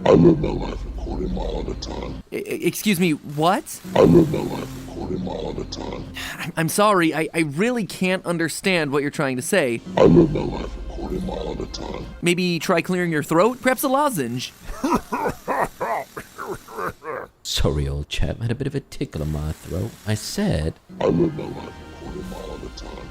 I live my life a quarter mile at a time. Excuse me, what? I live my life a quarter mile at a time. I'm sorry, I really can't understand what you're trying to say. I live my life a quarter mile at a time. Maybe try clearing your throat? Perhaps a lozenge. Sorry, old chap, I had a bit of a tickle in my throat. I said... I live my life a quarter mile at a time.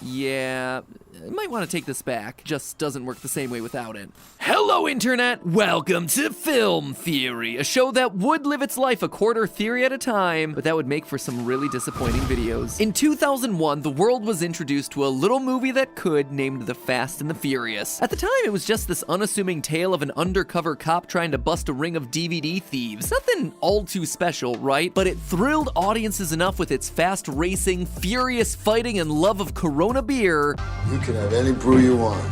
Yeah, I might want to take this back. Just doesn't work the same way without it. Hello, Internet! Welcome to Film Theory, a show that would live its life a quarter theory at a time, but that would make for some really disappointing videos. In 2001, the world was introduced to a little movie that could, named The Fast and the Furious. At the time, it was just this unassuming tale of an undercover cop trying to bust a ring of DVD thieves. Nothing all too special, right? But it thrilled audiences enough with its fast racing, furious fighting, and love of Corona beer. You can have any brew you want,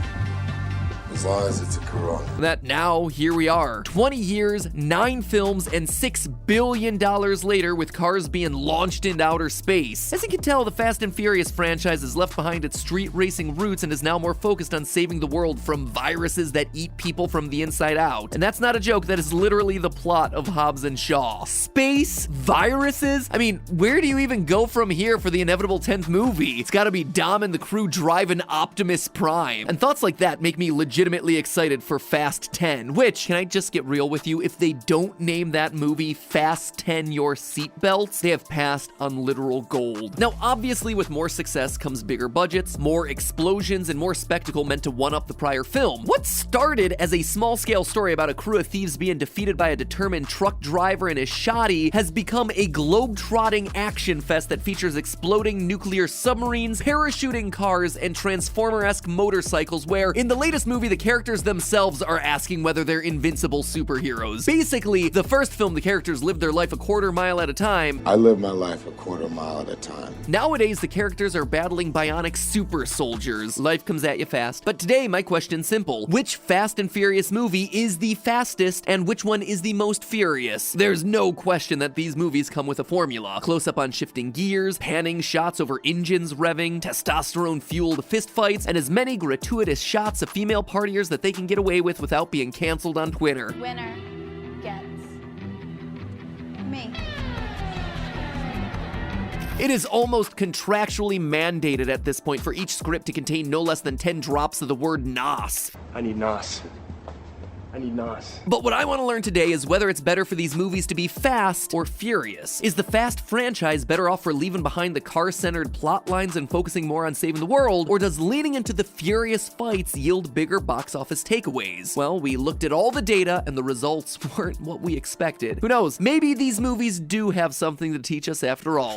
as long as it's a Corona. That now, here we are. 20 years, 9 films, and $6 billion later with cars being launched into outer space. As you can tell, the Fast and Furious franchise has left behind its street racing roots and is now more focused on saving the world from viruses that eat people from the inside out. And that's not a joke, that is literally the plot of Hobbs and Shaw. Space? Viruses? I mean, where do you even go from here for the inevitable 10th movie? It's gotta be Dom and the crew driving Optimus Prime. And thoughts like that make me legitimately excited for Fast 10, which, can I just get real with you, if they don't name that movie Fast 10 Your Seatbelts, they have passed on literal gold. Now, obviously, with more success comes bigger budgets, more explosions, and more spectacle meant to one-up the prior film. What started as a small-scale story about a crew of thieves being defeated by a determined truck driver and his shoddy has become a globe-trotting action fest that features exploding nuclear submarines, parachuting cars, and Transformer-esque motorcycles where, in the latest movie, the characters themselves are asking whether they're invincible superheroes. Basically, the first film, the characters lived their life a quarter mile at a time. I live my life a quarter mile at a time. Nowadays, the characters are battling bionic super soldiers. Life comes at you fast. But today, my question's simple. Which Fast and Furious movie is the fastest, and which one is the most furious? There's no question that these movies come with a formula. Close-up on shifting gears, panning shots over engines revving, testosterone-fueled fistfights, and as many gratuitous shots of female partiers that they can get away with without being canceled on Twitter. Winner gets me. It is almost contractually mandated at this point for each script to contain no less than 10 drops of the word NOS. I need NOS. I need NOS. But what I want to learn today is whether it's better for these movies to be fast or furious. Is the Fast franchise better off for leaving behind the car-centered plot lines and focusing more on saving the world, or does leaning into the furious fights yield bigger box office takeaways? Well, we looked at all the data and the results weren't what we expected. Who knows, maybe these movies do have something to teach us after all.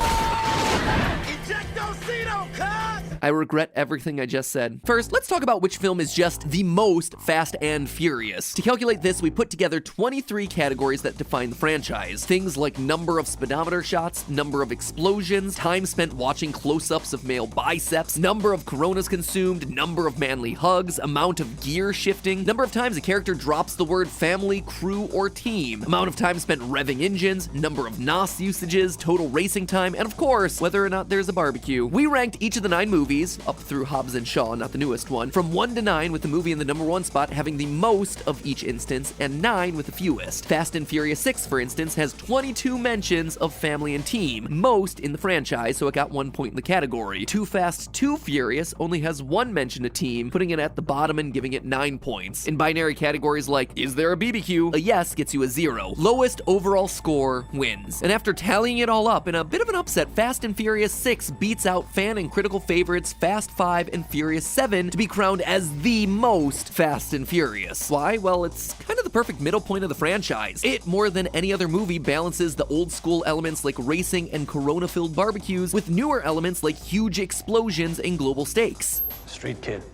I regret everything I just said. First, let's talk about which film is just the most Fast and Furious. To calculate this, we put together 23 categories that define the franchise. Things like number of speedometer shots, number of explosions, time spent watching close-ups of male biceps, number of Coronas consumed, number of manly hugs, amount of gear shifting, number of times a character drops the word family, crew, or team, amount of time spent revving engines, number of NOS usages, total racing time, and of course, whether or not there's a barbecue. We ranked each of the 9 movies, up through Hobbs and Shaw, not the newest one, from 1 to 9, with the movie in the number 1 spot having the most of each instance, and 9 with the fewest. Fast and Furious 6, for instance, has 22 mentions of family and team, most in the franchise, so it got 1 point in the category. Too Fast, Too Furious only has 1 mention of team, putting it at the bottom and giving it 9 points. In binary categories like, is there a BBQ? A yes gets you a 0. Lowest overall score wins. And after tallying it all up, in a bit of an upset, Fast and Furious 6 beats out fan and critical favorites Fast 5 and Furious 7 to be crowned as the most Fast and Furious. Why? Well, it's kind of the perfect middle point of the franchise. It, more than any other movie, balances the old school elements like racing and Corona-filled barbecues with newer elements like huge explosions and global stakes. Street kid.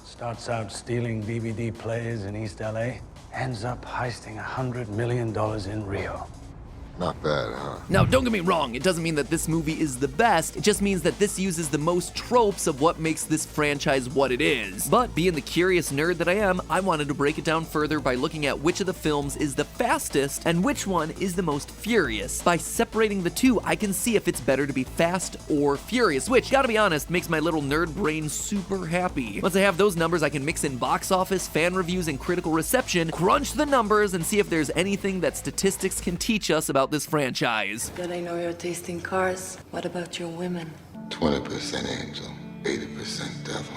Starts out stealing DVD players in East LA, ends up heisting $100 million in Rio. Not bad, huh? Now, don't get me wrong, it doesn't mean that this movie is the best, it just means that this uses the most tropes of what makes this franchise what it is. But being the curious nerd that I am, I wanted to break it down further by looking at which of the films is the fastest and which one is the most furious. By separating the two, I can see if it's better to be fast or furious, which, gotta be honest, makes my little nerd brain super happy. Once I have those numbers, I can mix in box office, fan reviews, and critical reception, crunch the numbers, and see if there's anything that statistics can teach us about this franchise. Good, I know your taste in cars. What about your women? 20% angel, 80% devil.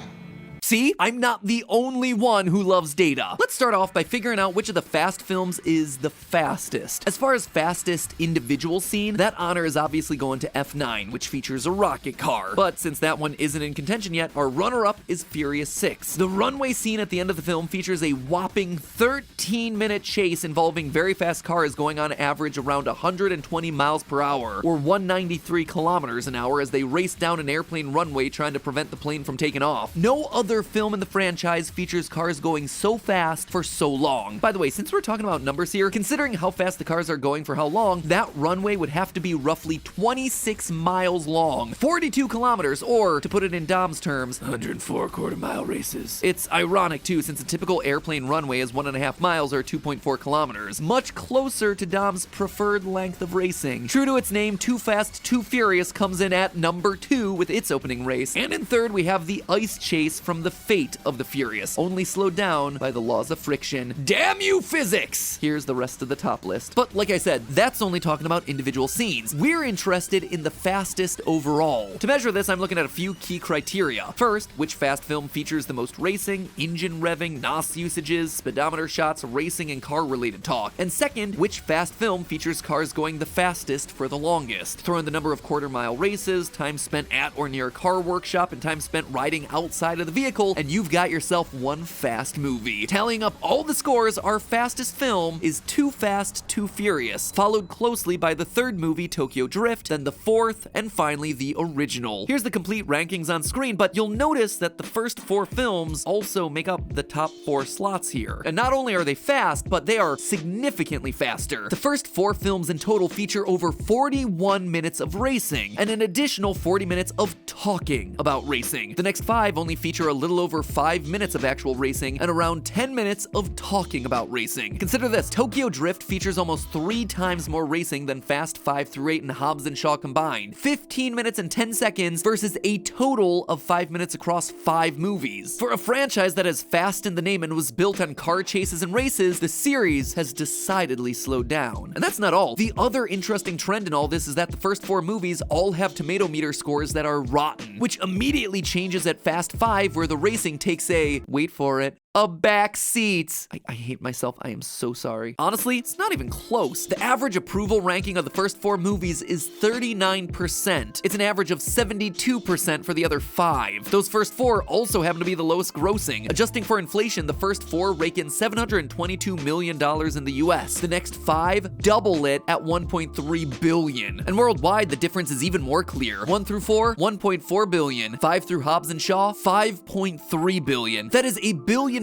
See, I'm not the only one who loves data. Let's start off by figuring out which of the fast films is the fastest. As far as fastest individual scene, that honor is obviously going to F9, which features a rocket car. But since that one isn't in contention yet, our runner-up is Furious 6. The runway scene at the end of the film features a whopping 13-minute chase involving very fast cars going on average around 120 miles per hour, or 193 kilometers an hour as they race down an airplane runway trying to prevent the plane from taking off. No other film in the franchise features cars going so fast for so long. By the way, since we're talking about numbers here, considering how fast the cars are going for how long, that runway would have to be roughly 26 miles long, 42 kilometers, or to put it in Dom's terms, 104 quarter-mile races. It's ironic too, since a typical airplane runway is 1.5 miles or 2.4 kilometers, much closer to Dom's preferred length of racing. True to its name, Too Fast, Too Furious comes in at number 2 with its opening race, and in third we have the ice chase from the Fate of the Furious, only slowed down by the laws of friction. Damn you, physics! Here's the rest of the top list. But like I said, that's only talking about individual scenes. We're interested in the fastest overall. To measure this, I'm looking at a few key criteria. First, which fast film features the most racing, engine revving, NOS usages, speedometer shots, racing, and car-related talk. And second, which fast film features cars going the fastest for the longest. Throw in the number of quarter-mile races, time spent at or near a car workshop, and time spent riding outside of the vehicle, and you've got yourself one fast movie. Tallying up all the scores, our fastest film is Too Fast, Too Furious, followed closely by the third movie, Tokyo Drift, then the fourth, and finally the original. Here's the complete rankings on screen, but you'll notice that the first 4 films also make up the top 4 slots here. And not only are they fast, but they are significantly faster. The first 4 films in total feature over 41 minutes of racing, and an additional 40 minutes of talking about racing. The next 5 only feature a little over 5 minutes of actual racing and around 10 minutes of talking about racing. Consider this, Tokyo Drift features almost 3 times more racing than Fast 5 through 8 and Hobbs and Shaw combined. 15 minutes and 10 seconds versus a total of 5 minutes across 5 movies. For a franchise that has fast in the name and was built on car chases and races, the series has decidedly slowed down. And that's not all. The other interesting trend in all this is that the first 4 movies all have tomato meter scores that are rotten, which immediately changes at Fast 5, where the racing takes a, wait for it, a back seat. I hate myself. I am so sorry. Honestly, it's not even close. The average approval ranking of the first 4 movies is 39%. It's an average of 72% for the other 5. Those first 4 also happen to be the lowest grossing. Adjusting for inflation, the first 4 rake in $722 million in the US. The next 5 double it at $1.3 billion. And worldwide, the difference is even more clear. 1 through 4, $1.4 billion. 5 through Hobbs and Shaw, $5.3 billion. That is $1 billion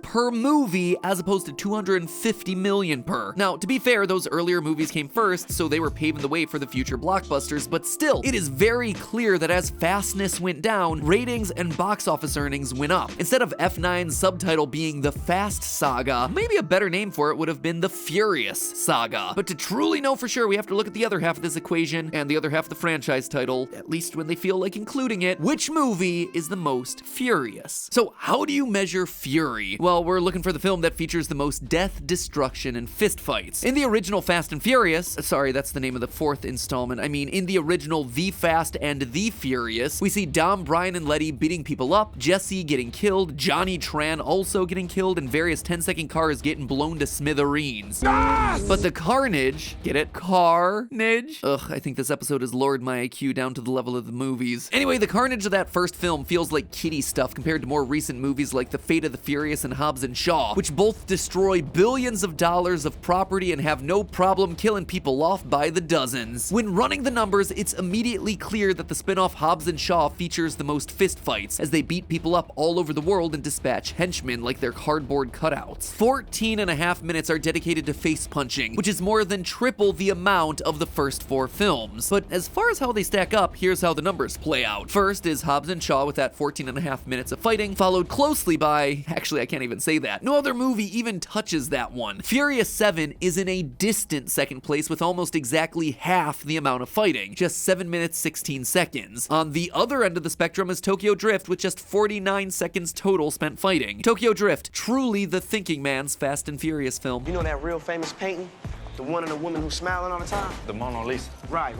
per movie as opposed to $250 million per. Now, to be fair, those earlier movies came first, so they were paving the way for the future blockbusters, but still, it is very clear that as fastness went down, ratings and box office earnings went up. Instead of F9's subtitle being the Fast Saga, maybe a better name for it would have been the Furious Saga. But to truly know for sure, we have to look at the other half of this equation and the other half of the franchise title, at least when they feel like including it. Which movie is the most furious? So how do you measure fury? Well, we're looking for the film that features the most death, destruction, and fistfights. In the original Fast and Furious, sorry, that's the name of the 4th installment. I mean, in the original The Fast and The Furious, we see Dom, Brian, and Letty beating people up, Jesse getting killed, Johnny Tran also getting killed, and various 10-second cars getting blown to smithereens. Yes! But the carnage, get it? Carnage? Ugh, I think this episode has lowered my IQ down to the level of the movies. Anyway, the carnage of that first film feels like kiddie stuff compared to more recent movies like The Fate of the Furious and Hobbs and Shaw, which both destroy billions of dollars of property and have no problem killing people off by the dozens. When running the numbers, it's immediately clear that the spin-off Hobbs and Shaw features the most fistfights, as they beat people up all over the world and dispatch henchmen like they're cardboard cutouts. 14.5 minutes are dedicated to face punching, which is more than triple the amount of the first 4 films. But as far as how they stack up, here's how the numbers play out. First is Hobbs and Shaw with that 14.5 minutes of fighting, followed closely by, actually I can't even say that, no other movie even touches that one. Furious 7 is in a distant second place with almost exactly half the amount of fighting, just 7 minutes 16 seconds. On the other end of the spectrum is Tokyo Drift with just 49 seconds total spent fighting. Tokyo Drift, truly the thinking man's Fast and Furious film. You know that real famous painting? The one of the woman who's smiling all the time? The Mona Lisa. Right,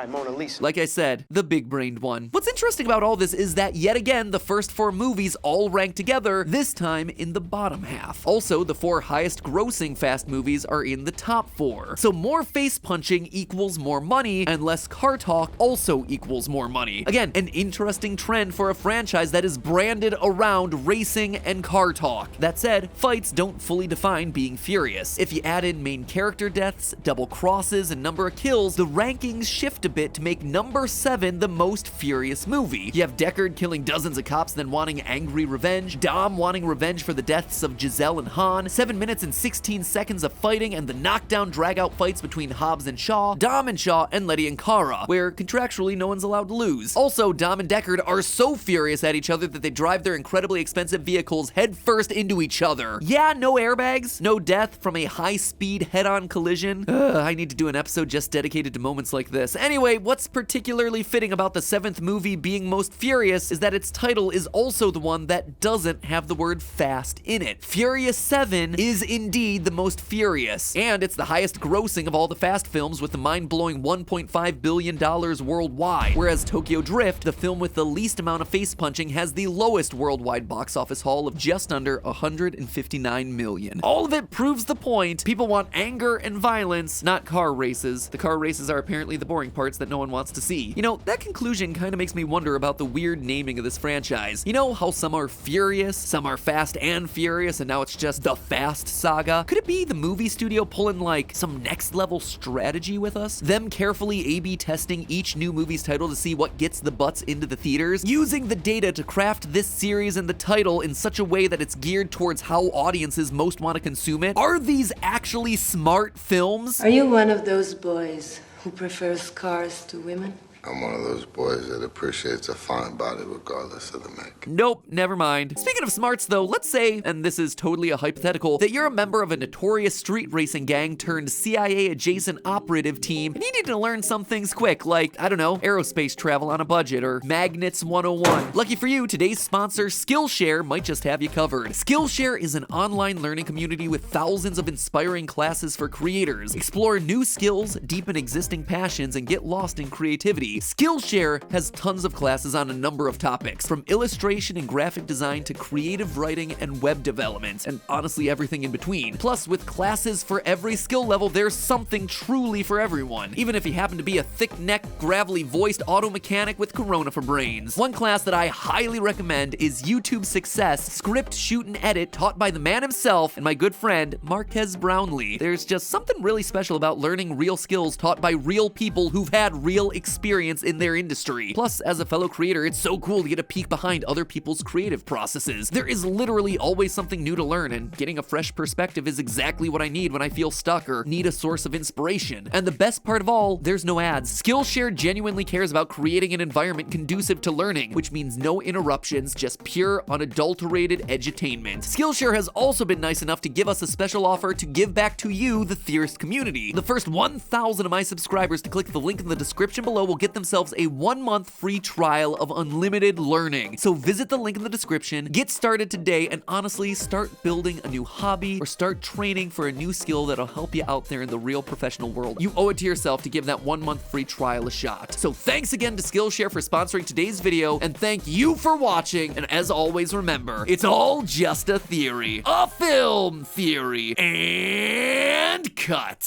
Mona Lisa. Like I said, the big-brained one. What's interesting about all this is that yet again, the first 4 movies all rank together, this time in the bottom half. Also, the 4 highest grossing Fast movies are in the top 4. So more face punching equals more money, and less car talk also equals more money. Again, an interesting trend for a franchise that is branded around racing and car talk. That said, fights don't fully define being furious. If you add in main character deaths, double crosses, and number of kills, the rankings shift a bit to make number 7 the most furious movie. You have Deckard killing dozens of cops then wanting angry revenge, Dom wanting revenge for the deaths of Giselle and Han, 7 minutes and 16 seconds of fighting, and the knockdown drag-out fights between Hobbs and Shaw, Dom and Shaw, and Letty and Kara, where contractually no one's allowed to lose. Also, Dom and Deckard are so furious at each other that they drive their incredibly expensive vehicles headfirst into each other. Yeah, no airbags, no death from a high-speed head-on collision. I need to do an episode just dedicated to moments like this. Anyway, what's particularly fitting about the 7th movie being most furious is that its title is also the one that doesn't have the word fast in it. Furious 7 is indeed the most furious, and it's the highest grossing of all the Fast films with the mind-blowing $1.5 billion worldwide, whereas Tokyo Drift, the film with the least amount of face punching, has the lowest worldwide box office haul of just under $159 million. All of it proves the point. People want anger and violence, not car races. The car races are apparently the boring parts that no one wants to see. You know, that conclusion kind of makes me wonder about the weird naming of this franchise. You know how some are furious, some are Fast and Furious, and now it's just the Fast Saga? Could it be the movie studio pulling like some next level strategy with us? Them carefully A/B testing each new movie's title to see what gets the butts into the theaters, using the data to craft this series and the title in such a way that it's geared towards how audiences most want to consume it? Are these actually smart films? Are you one of those boys who prefers cars to women? I'm one of those boys that appreciates a fine body regardless of the make. Nope, never mind. Speaking of smarts though, let's say, and this is totally a hypothetical, that you're a member of a notorious street racing gang turned CIA adjacent operative team, and you need to learn some things quick, like, I don't know, aerospace travel on a budget, or Magnets 101. Lucky for you, today's sponsor, Skillshare, might just have you covered. Skillshare is an online learning community with thousands of inspiring classes for creators. Explore new skills, deepen existing passions, and get lost in creativity. Skillshare has tons of classes on a number of topics, from illustration and graphic design to creative writing and web development, and honestly everything in between. Plus, with classes for every skill level, there's something truly for everyone, even if you happen to be a thick-necked, gravelly-voiced auto mechanic with corona for brains. One class that I highly recommend is YouTube Success, Script, Shoot, and Edit, taught by the man himself and my good friend, Marquez Brownlee. There's just something really special about learning real skills taught by real people who've had real experience in their industry. Plus, as a fellow creator, it's so cool to get a peek behind other people's creative processes. There is literally always something new to learn, and getting a fresh perspective is exactly what I need when I feel stuck or need a source of inspiration. And the best part of all, there's no ads. Skillshare genuinely cares about creating an environment conducive to learning, which means no interruptions, just pure, unadulterated edutainment. Skillshare has also been nice enough to give us a special offer to give back to you, the Theorist community. The first 1,000 of my subscribers to click the link in the description below will get themselves a 1-month free trial of unlimited learning. So visit the link in the description, get started today, and honestly, start building a new hobby or start training for a new skill that'll help you out there in the real professional world. You owe it to yourself to give that 1-month free trial a shot. So thanks again to Skillshare for sponsoring today's video, and thank you for watching, and as always, remember, it's all just a theory. A film theory. And cut.